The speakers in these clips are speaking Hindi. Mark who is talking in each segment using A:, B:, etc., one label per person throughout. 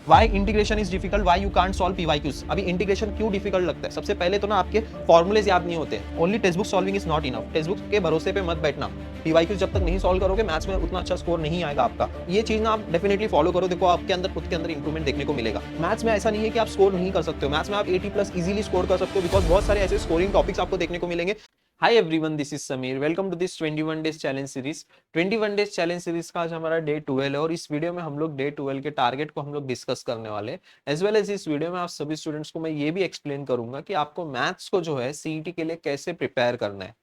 A: Y integration is difficult, why you can't solve PYQs. अभी इंटीग्रेशन क्यों डिफिकल्ट लगता है? सबसे पहले तो ना आपके फॉर्मुलेज याद नहीं होते। Only text book solving is not enough. Text book के भरोसे पे मत बैठना। पीवाईक्यूज जब तक नहीं सॉल्व करोगे मैथ्स में उतना अच्छा स्कोर नहीं आएगा आपका। ये चीज ना आप डेफिनेटली फॉलो करो, देखो आपके अंदर खुद के अंदर इंप्रूवमेंट देखने को मिलेगा। मैथ्स में ऐसा नहीं है कि आप स्कोर नहीं कर सकते हो, मैथ्स में आप 80+ इजीली स्कोर कर सकते हो, बिकॉज बहुत सारे ऐसे स्कोरिंग टॉपिक्स आपको देखने को मिलेंगे। Hi everyone, this is Sameer, welcome to this 21 days challenge series. 21 days challenge series का आज हमारा डे 12 है और इस वीडियो में हम लोग डे 12 के टारगेट को हम लोग डिस्कस करने वाले हैं। एज वेल एज इस वीडियो में आप सभी स्टूडेंट्स को मैं ये भी एक्सप्लेन करूंगा कि आपको मैथ्स को जो है सीईटी के लिए कैसे प्रिपेयर करना है।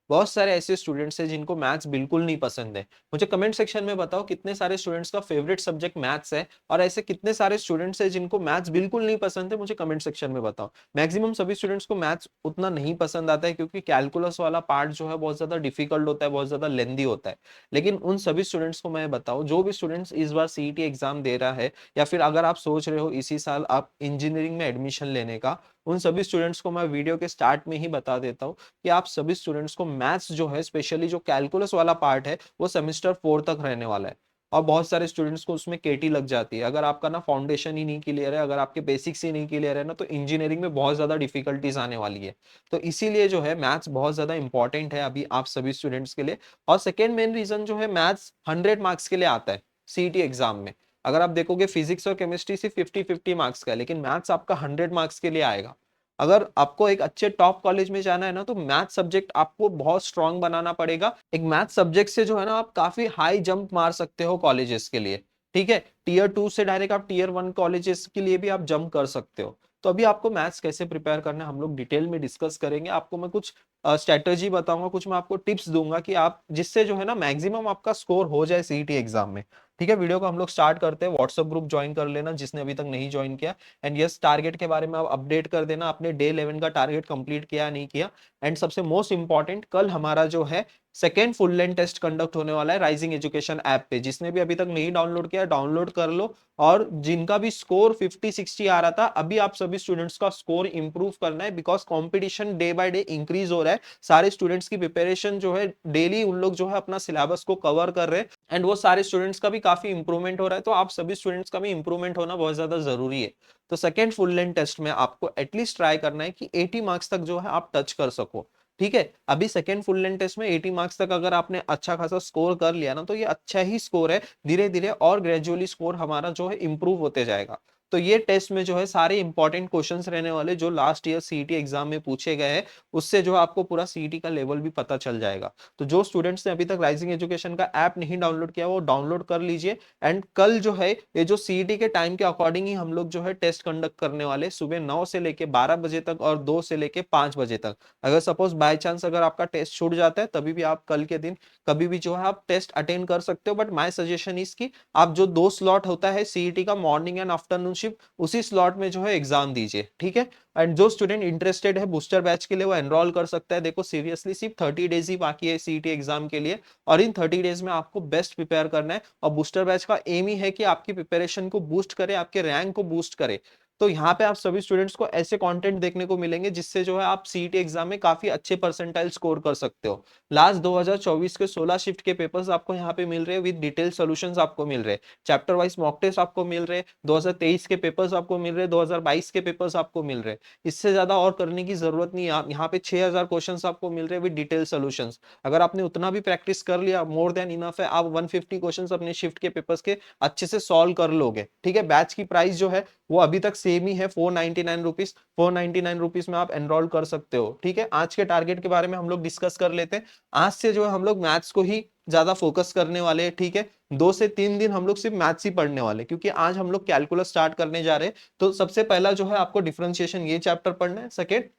A: बहुत सारे ऐसे स्टूडेंट्स हैं जिनको मैथ्स बिल्कुल नहीं पसंद है। मुझे कमेंट सेक्शन में बताओ कितने सारे स्टूडेंट्स का फेवरेट सब्जेक्ट मैथ्स है, और ऐसे कितने सारे स्टूडेंट्स हैं जिनको मैथ्स बिल्कुल नहीं पसंद है, मुझे कमेंट सेक्शन में बताओ। मैक्सिमम सभी स्टूडेंट्स को मैथ्स उतना नहीं पसंद आता है क्योंकि कैलकुलस वाला पार्ट जो है बहुत ज्यादा डिफिकल्ट होता है, बहुत ज्यादा लेंदी होता है। लेकिन उन सभी स्टूडेंट्स को मैं बताऊं, जो भी स्टूडेंट्स इस बार सीईटी एग्जाम दे रहा है या फिर अगर आप सोच रहे हो इसी साल आप इंजीनियरिंग में एडमिशन लेने का, उन सभी स्टूडेंट्स को मैं वीडियो के स्टार्ट में ही बता देता हूँ कि आप सभी स्टूडेंट्स को मैथ्स जो है, स्पेशली जो कैलकुलस वाला पार्ट है, वो सेमेस्टर 4 तक रहने वाला है। और बहुत सारे स्टूडेंट्स को उसमें केटी लग जाती है। अगर आपका ना फाउंडेशन ही नहीं क्लियर है, अगर आपके बेसिक्स ही नहीं क्लियर है ना, तो इंजीनियरिंग में बहुत ज्यादा डिफिकल्टीज आने वाली है। तो इसीलिए जो है मैथ्स बहुत ज्यादा इंपॉर्टेंट है अभी आप सभी स्टूडेंट्स के लिए। और सेकेंड मेन रीजन जो है, मैथ्स 100 मार्क्स के लिए आता है सीईटी एग्जाम में। अगर आप देखोगे फिजिक्स और केमिस्ट्री सिर्फ 50-50 मार्क्स का है, लेकिन मैथ्स आपका 100 मार्क्स के लिए आएगा। अगर आपको एक अच्छे टॉप कॉलेज में जाना है ना, तो मैथ सब्जेक्ट आपको बहुत स्ट्रांग बनाना पड़ेगा। एक मैथ सब्जेक्ट से जो है ना, आप काफी हाई जंप मार सकते हो कॉलेजेस के लिए। ठीक है, टीयर 2 से डायरेक्ट आप टीयर 1 कॉलेजेस के लिए भी आप जंप कर सकते हो। तो अभी आपको मैथ्स कैसे प्रिपेयर करना है हम लोग डिटेल में डिस्कस करेंगे। आपको मैं कुछ स्ट्रेटजी बताऊंगा, कुछ मैं आपको टिप्स दूंगा कि आप जिससे जो है ना मैक्सिमम आपका स्कोर हो जाए सीईटी एग्जाम में। ठीक है, वीडियो को हम लोग स्टार्ट करते हैं। व्हाट्सएप ग्रुप ज्वाइन कर लेना जिसने अभी तक नहीं ज्वाइन किया। एंड यस, टारगेट के बारे में आप अपडेट कर देना, आपने डे 11 का टारगेट कंप्लीट किया नहीं किया। एंड सबसे मोस्ट इंपॉर्टेंट, कल हमारा जो है second full length test conduct होने वाला है राइजिंग एजुकेशन ऐप पे। जिसने भी अभी तक नहीं डाउनलोड किया, डाउनलोड कर लो। और जिनका भी स्कोर 50-60 आ रहा था, अभी आप सभी स्टूडेंट्स का स्कोर इंप्रूव करना है, because competition day by day increase हो रहा है। सारे स्टूडेंट्स की प्रिपरेशन जो है डेली, उन लोग जो है अपना सिलेबस को कवर कर रहे हैं। एंड वो सारे स्टूडेंट्स का भी काफी इंप्रूवमेंट हो रहा है, तो आप सभी स्टूडेंट्स का भी इंप्रूवमेंट होना बहुत ज्यादा जरूरी है। तो सेकेंड फुल लेंथ टेस्ट में आपको एटलीस्ट ट्राई करना है कि 80 मार्क्स तक जो है आप टच कर सको। ठीक है, अभी सेकेंड फुल लेंथ टेस्ट में 80 मार्क्स तक अगर आपने अच्छा खासा स्कोर कर लिया ना, तो ये अच्छा ही स्कोर है। धीरे धीरे और ग्रेजुअली स्कोर हमारा जो है इंप्रूव होते जाएगा। तो ये टेस्ट में जो है सारे इंपॉर्टेंट क्वेश्चंस रहने वाले जो लास्ट ईयर सीईटी एग्जाम में पूछे गए हैं, उससे जो आपको पूरा सीईटी का लेवल भी पता चल जाएगा। तो जो स्टूडेंट्स ने अभी तक राइजिंग एजुकेशन का ऐप नहीं डाउनलोड किया, वो डाउनलोड कर लीजिए। एंड कल जो है ये जो सीईटी के टाइम के अकॉर्डिंग ही हम लोग जो है टेस्ट कंडक्ट करने वाले, सुबह 9 से लेके 12 बजे तक और 2 से लेके 5 बजे तक। अगर सपोज बाय चांस अगर आपका टेस्ट छूट जाता है, तभी भी आप कल के दिन कभी भी जो है आप टेस्ट अटेंड कर सकते हो। बट माय सजेशन इज की आप जो 2 स्लॉट होता है सीईटी का, मॉर्निंग एंड आफ्टरनून शिफ्ट, उसी स्लॉट में जो है एग्जाम दीजिए। ठीक है, एंड जो स्टूडेंट इंटरेस्टेड है बूस्टर बैच के लिए, वो एनरोल कर सकता है। देखो सीरियसली सिर्फ 30 डेज ही बाकी है सीईटी एग्जाम के लिए, और इन 30 डेज में आपको बेस्ट प्रिपेयर करना है। और बूस्टर बैच का एम ही है कि आपकी प्रिपरेशन को बूस्ट करे, आपके रैंक को बूस्ट करे। तो यहाँ पे आप सभी स्टूडेंट्स को ऐसे कंटेंट देखने को मिलेंगे जिससे जो है आप सीईटी एग्जाम में काफी अच्छे परसेंटाइल स्कोर कर सकते हो। लास्ट 2024 के 16 शिफ्ट के पेपर्स आपको यहाँ पे मिल रहे हैं, विद डिटेल सॉल्यूशंस आपको मिल रहे हैं, चैप्टर वाइज मॉक टेस्ट आपको मिल रहे हैं, 2023 के पेपर्स आपको मिल रहे हैं, 2022 के पेपर्स आपको मिल रहे हैं। इससे ज्यादा और करने की जरूरत नहीं है। आप यहाँ पे 6000 क्वेश्चंस आपको मिल रहे हैं विद डिटेल सॉल्यूशंस। अगर आपने उतना भी प्रैक्टिस कर लिया, मोर देन इनफ है। आप 150 क्वेश्चंस अपने शिफ्ट के पेपर्स के अच्छे से सॉल्व कर लोगे। ठीक है, बैच की प्राइस जो है वो अभी तक सेम ही है, 499 रुपीज। 499 रुपीज में आप एनरोल कर सकते हो। ठीक है, आज के टारगेट के बारे में हम लोग डिस्कस कर लेते हैं। आज से जो है हम लोग मैथ्स को ही ज्यादा फोकस करने वाले हैं। ठीक है, 2 से 3 दिन हम लोग सिर्फ मैथ्स ही पढ़ने वाले, क्योंकि आज हम लोग कैलकुलस स्टार्ट करने जा रहे हैं। तो सबसे पहला जो है आपको डिफरेंशिएशन ये चैप्टर पढ़ना है। सेकेंड,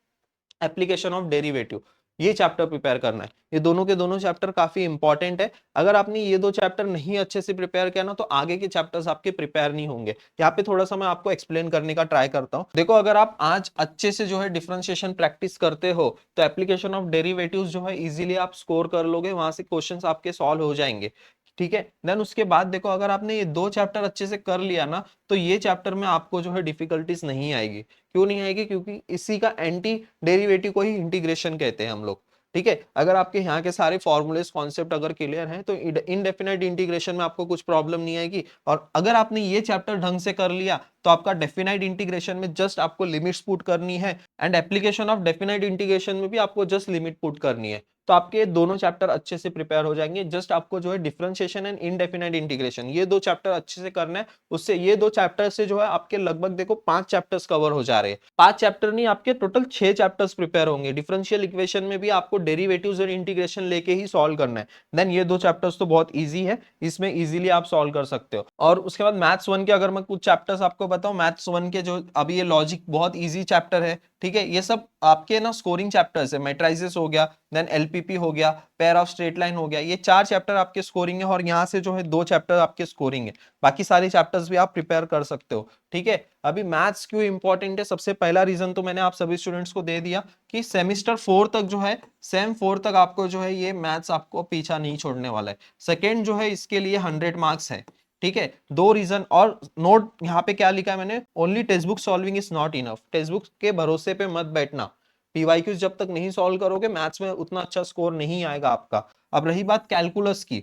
A: एप्लीकेशन ऑफ डेरिवेटिव, ये चैप्टर प्रिपेयर करना है। ये दोनों के दोनों चैप्टर काफी इंपॉर्टेंट है। अगर आपने ये 2 चैप्टर नहीं अच्छे से प्रिपेयर किया ना, तो आगे के चैप्टर्स आपके प्रिपेयर नहीं होंगे। यहाँ पे थोड़ा सा मैं आपको एक्सप्लेन करने का ट्राई करता हूँ। देखो, अगर आप आज अच्छे से जो है डिफरेंशिएशन प्रैक्टिस करते हो, तो एप्लीकेशन ऑफ डेरिवेटिव्स जो है इजीली आप स्कोर कर लोगे, वहां से क्वेश्चंस आपके सॉल्व हो जाएंगे। ठीक है, देन उसके बाद देखो, अगर आपने ये 2 चैप्टर अच्छे से कर लिया ना, तो ये चैप्टर में आपको जो है डिफिकल्टीज नहीं आएगी। क्यों नहीं आएगी? क्योंकि इसी का एंटी डेरिवेटिव को ही इंटीग्रेशन कहते हैं हम लोग। ठीक है, अगर आपके यहाँ के सारे फॉर्मूलेस कॉन्सेप्ट अगर क्लियर हैं तो इनडेफिनाइट इंटीग्रेशन में आपको कुछ प्रॉब्लम नहीं आएगी। और अगर आपने ये चैप्टर ढंग से कर लिया तो आपका डेफिनाइट इंटीग्रेशन में जस्ट आपको लिमिट्स पुट करनी है, and application of definite integration में भी आपको जस्ट लिमिट पुट करनी है। तो आपके दोनों चैप्टर अच्छे से प्रिपेयर हो जाएंगे। जस्ट आपको जो है डिफरेंशिएशन एंड इनडेफिनाइट इंटीग्रेशन ये दो चैप्टर अच्छे से करना है। उससे ये दो चैप्टर से जो है आपके लगभग देखो 5 चैप्टर्स कवर हो जा रहे हैं। 5 चैप्टर नहीं, आपके टोटल 6 चैप्टर्स प्रिपेयर होंगे। डिफरेंशियल इक्वेशन में भी आपको डेरिवेटिव्स और इंटीग्रेशन लेके ही सॉल्व करना है। देन ये दो चैप्टर्स तो बहुत ईजी है, इसमें इजीली आप सॉल्व कर सकते हो। और उसके बाद मैथ्स 1 के अगर मैं कुछ चैप्टर्स आपको बताऊं, मैथ्स 1 के जो अभी ये लॉजिक बहुत ईजी चैप्टर है, ठीक है, ये सब आपके ना स्कोरिंग चैप्टर्स है। मैट्रिसेस हो गया, देन एलपीपी हो गया, पेयर ऑफ स्ट्रेट लाइन हो गया, ये 4 चैप्टर आपके स्कोरिंग है और यहाँ से जो है 2 चैप्टर आपके स्कोरिंग है। बाकी सारे चैप्टर्स भी आप प्रिपेयर कर सकते हो। ठीक है, अभी मैथ्स क्यों इंपॉर्टेंट है, सबसे पहला रीजन तो मैंने आप सभी स्टूडेंट्स को दे दिया कि सेमिस्टर 4 तक जो है, सेम 4 तक आपको जो है ये मैथ्स आपको पीछा नहीं छोड़ने वाला है। सेकेंड जो है इसके लिए 100 मार्क्स है। ठीक है, 2 रीजन। और नोट यहाँ पे क्या लिखा है मैंने, only text book solving is not enough. Text book के भरोसे पे मत बैठना। पीवाईक्यूज जब तक नहीं सॉल्व करोगे मैथ्स में उतना अच्छा स्कोर नहीं आएगा आपका। अब रही बात कैलकुलस की,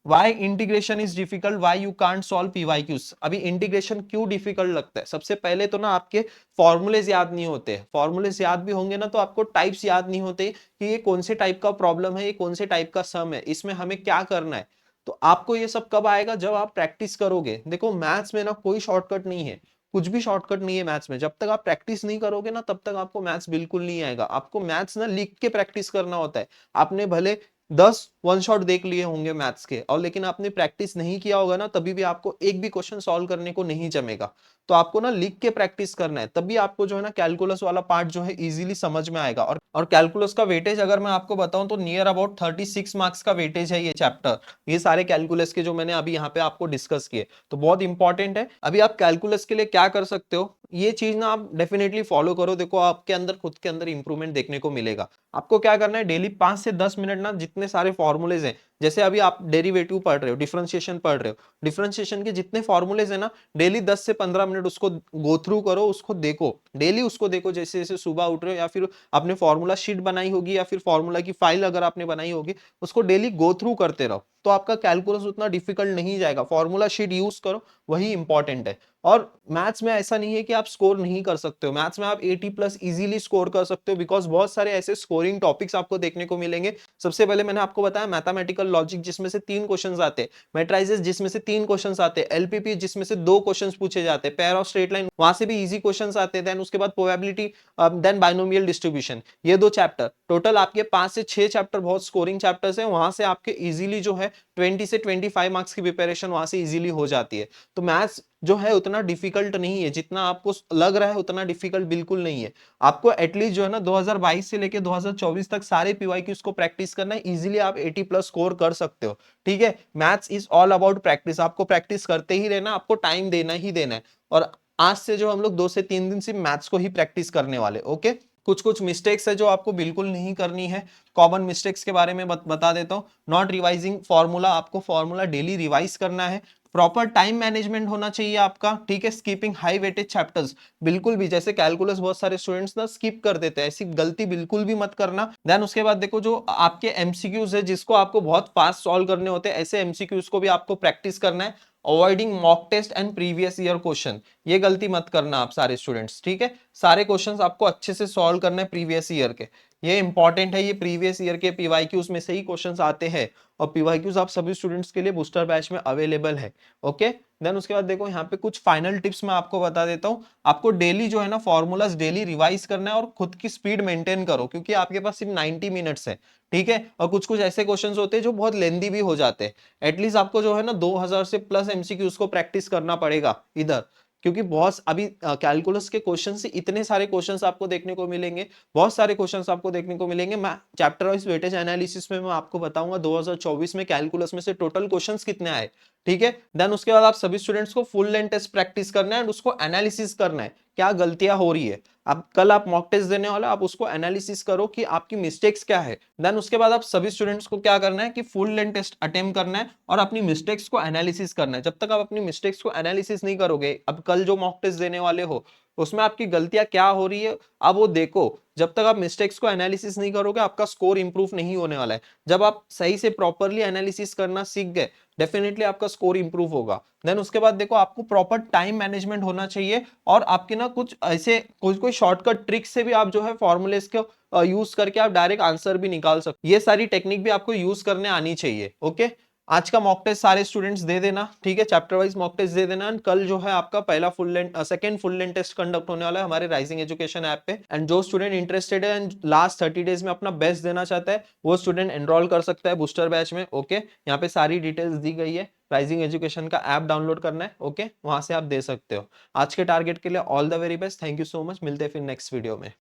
A: why integration is difficult, why you can't solve PYQs. अभी इंटीग्रेशन क्यों डिफिकल्ट लगता है, सबसे पहले तो ना आपके फॉर्मूलेज याद नहीं होते। फॉर्मूलेज याद भी होंगे ना तो आपको टाइप्स याद नहीं होते कि ये कौन से टाइप का प्रॉब्लम है, ये कौन से टाइप का सम है, इसमें हमें क्या करना है। तो आपको ये सब कब आएगा, जब आप प्रैक्टिस करोगे। देखो मैथ्स में ना कोई शॉर्टकट नहीं है, कुछ भी शॉर्टकट नहीं है मैथ्स में। जब तक आप प्रैक्टिस नहीं करोगे ना तब तक आपको मैथ्स बिल्कुल नहीं आएगा। आपको मैथ्स ना लिख के प्रैक्टिस करना होता है। आपने भले 10 वन शॉट देख लिए होंगे मैथ्स के, और लेकिन आपने प्रैक्टिस नहीं किया होगा ना तभी भी आपको एक भी क्वेश्चन सॉल्व करने को नहीं जमेगा। तो आपको ना लिख के प्रैक्टिस करना है, तभी आपको जो है ना कैलकुलस वाला पार्ट जो है इजीली समझ में आएगा। और कैलकुलस का वेटेज अगर मैं आपको बताऊं तो नियर अबाउट 36 मार्क्स का वेटेज है ये चैप्टर, ये सारे कैलकुलस के जो मैंने अभी यहाँ पे आपको डिस्कस किए, तो बहुत इंपॉर्टेंट है। अभी आप कैलकुलस के लिए क्या कर सकते हो, ये चीज ना आप डेफिनेटली फॉलो करो। देखो आपके अंदर खुद के अंदर इंप्रूवमेंट देखने को मिलेगा। आपको क्या करना है, डेली 5 से 10 मिनट ना जितने सारे फॉर्मूलेज हैं, जैसे अभी आप डेरिवेटिव पढ़ रहे हो, डिफरेंशिएशन पढ़ रहे हो, डिफरेंशिएशन के जितने फॉर्मूलेज है ना डेली 10 से 15 मिनट उसको गो थ्रू करो, उसको देखो, डेली उसको देखो। जैसे जैसे सुबह उठ रहे हो या फिर आपने फॉर्मूला शीट बनाई होगी या फिर फॉर्मूला की फाइल अगर आपने बनाई होगी, उसको डेली गो थ्रू करते रहो तो आपका कैलकुलस उतना डिफिकल्ट नहीं जाएगा। फॉर्मूला शीट यूज करो, वही इंपॉर्टेंट है। और मैथ्स में ऐसा नहीं है कि आप स्कोर नहीं कर सकते हो, मैथ्स में आप 80+ इजीली स्कोर कर सकते हो, बिकॉज बहुत सारे ऐसे स्कोरिंग टॉपिक्स आपको देखने को मिलेंगे। सबसे पहले मैंने आपको बताया मैथमेटिकल लॉजिक जिसमें से 3 क्वेश्चंस आते हैं, मैट्रिसेस जिसमें से 3 क्वेश्चंस आते हैं, एलपीपी जिसमें से 2 क्वेश्चंस पूछे जाते हैं, पेयर ऑफ स्ट्रेट लाइन वहां से भी इजी क्वेश्चंस आते हैं, देन उसके बाद प्रोबेबिलिटी, देन बाइनोमियल डिस्ट्रीब्यूशन, ये 2 चैप्टर टोटल आपके 5 से 6 चैप्टर बहुत स्कोरिंग चैप्टर्स हैं। वहां से आपके इजीली जो है 20 से 25 मार्क्स की प्रिपरेशन वहां से इजीली हो जाती है। तो मैथ्स जो है उतना डिफिकल्ट नहीं है, जितना आपको लग रहा है उतना डिफिकल्ट बिल्कुल नहीं है। आपको एटलीस्ट जो है ना 2022 से लेके 2024 तक सारे पीवाईक्यूज को प्रैक्टिस करना है, इजीली आप 80+ स्कोर कर सकते हो। ठीक है, maths is all about practice, आपको प्रैक्टिस करते ही रहना, आपको टाइम देना ही देना है। और आज से जो हम लोग 2 से 3 दिन से मैथ्स को ही प्रैक्टिस करने वाले। ओके, कुछ कुछ मिस्टेक्स है जो आपको बिल्कुल नहीं करनी है। कॉमन मिस्टेक्स के बारे में बता देता हूं। नॉट रिवाइजिंग फॉर्मूला, आपको फॉर्मूला डेली रिवाइज करना है। प्रॉपर टाइम मैनेजमेंट होना चाहिए आपका। ठीक है, स्कीपिंग हाई वेटेज चैप्टर्स बिल्कुल भी, जैसे कैलकुलस बहुत सारे स्टूडेंट्स ना स्किप कर देते हैं, ऐसी गलती बिल्कुल भी मत करना। देन उसके बाद देखो जो आपके एमसीक्यूज है जिसको आपको बहुत फास्ट सॉल्व करने होते हैं, ऐसे एमसीक्यूज को भी आपको प्रैक्टिस करना है। Avoiding mock test and previous year question, ये गलती मत करना आप सारे स्टूडेंट्स। ठीक है, सारे क्वेश्चंस आपको अच्छे से सॉल्व करना है प्रीवियस ईयर के, ये इंपॉर्टेंट है। ये प्रीवियस ईयर के पीवाईक्यूज में से ही क्वेश्चंस आते हैं, और पीवाईक्यूज आप सभी स्टूडेंट्स के लिए बूस्टर बैच में अवेलेबल है। ओके, देन उसके बाद देखो यहाँ पे कुछ फाइनल टिप्स मैं आपको बता देता हूँ। आपको डेली जो है ना फॉर्मूलाज डेली रिवाइज करना है और खुद की स्पीड मेंटेन करो, क्योंकि आपके पास सिर्फ 90 मिनट्स है। ठीक है, और कुछ कुछ ऐसे क्वेश्चंस होते हैं जो बहुत लेंदी भी हो जाते हैं। एटलीस्ट आपको जो है ना 2000 से प्लस एमसीक्यूज को प्रैक्टिस करना पड़ेगा इधर, क्योंकि बहुत अभी कैलकुलस के क्वेश्चन से इतने सारे क्वेश्चंस आपको देखने को मिलेंगे, बहुत सारे क्वेश्चंस आपको देखने को मिलेंगे। मैं चैप्टर वाइज वेटेज एनालिसिस में मैं आपको बताऊंगा 2024 में कैलकुलस में से टोटल क्वेश्चंस कितने आए। ठीक है, देन उसके बाद आप सभी स्टूडेंट्स को फुल लेंथ टेस्ट प्रैक्टिस करना है एंड उसको एनालिसिस करना है, क्या गलतियां हो रही है। अब कल आप मॉक टेस्ट देने वाले, आप उसको एनालिसिस करो कि आपकी मिस्टेक्स क्या है। देन उसके बाद आप सभी स्टूडेंट्स को क्या करना है कि फुल लेंथ टेस्ट अटेम्प्ट करना है और अपनी मिस्टेक्स को एनालिसिस करना है। जब तक आप अपनी मिस्टेक्स को एनालिसिस नहीं करोगे, अब कल जो मॉक टेस्ट देने वाले हो उसमें आपकी गलतियां क्या हो रही है आप वो देखो। जब तक आप मिस्टेक्स को एनालिसिस नहीं करोगे आपका स्कोर इंप्रूव नहीं होने वाला है। जब आप सही से प्रॉपरली एनालिसिस करना सीख गए डेफिनेटली आपका स्कोर इंप्रूव होगा। देन उसके बाद देखो आपको प्रॉपर टाइम मैनेजमेंट होना चाहिए और आपके ना कुछ ऐसे कोई शॉर्टकट ट्रिक से भी आप जो है फॉर्मूलेस को यूज करके आप डायरेक्ट आंसर भी निकाल सकते। ये सारी टेक्निक भी आपको यूज करने आनी चाहिए। ओके, आज का मॉक टेस्ट सारे स्टूडेंट्स दे देना, ठीक है, चैप्टर वाइज मॉक टेस्ट दे देना। एंड कल जो है आपका पहला full length second full length test conduct होने वाला है हमारे राइजिंग एजुकेशन ऐप पे। एंड जो स्टूडेंट इंटरेस्टेड है एंड लास्ट 30 डेज में अपना बेस्ट देना चाहता है वो स्टूडेंट एनरोल कर सकता है बूस्टर बैच में। ओके, यहाँ पे सारी डिटेल्स दी गई है। राइजिंग एजुकेशन का ऐप डाउनलोड करना है, ओके, वहां से आप दे सकते हो। आज के टारगेट के लिए all the very best, thank you so much, मिलते हैं फिर नेक्स्ट वीडियो में।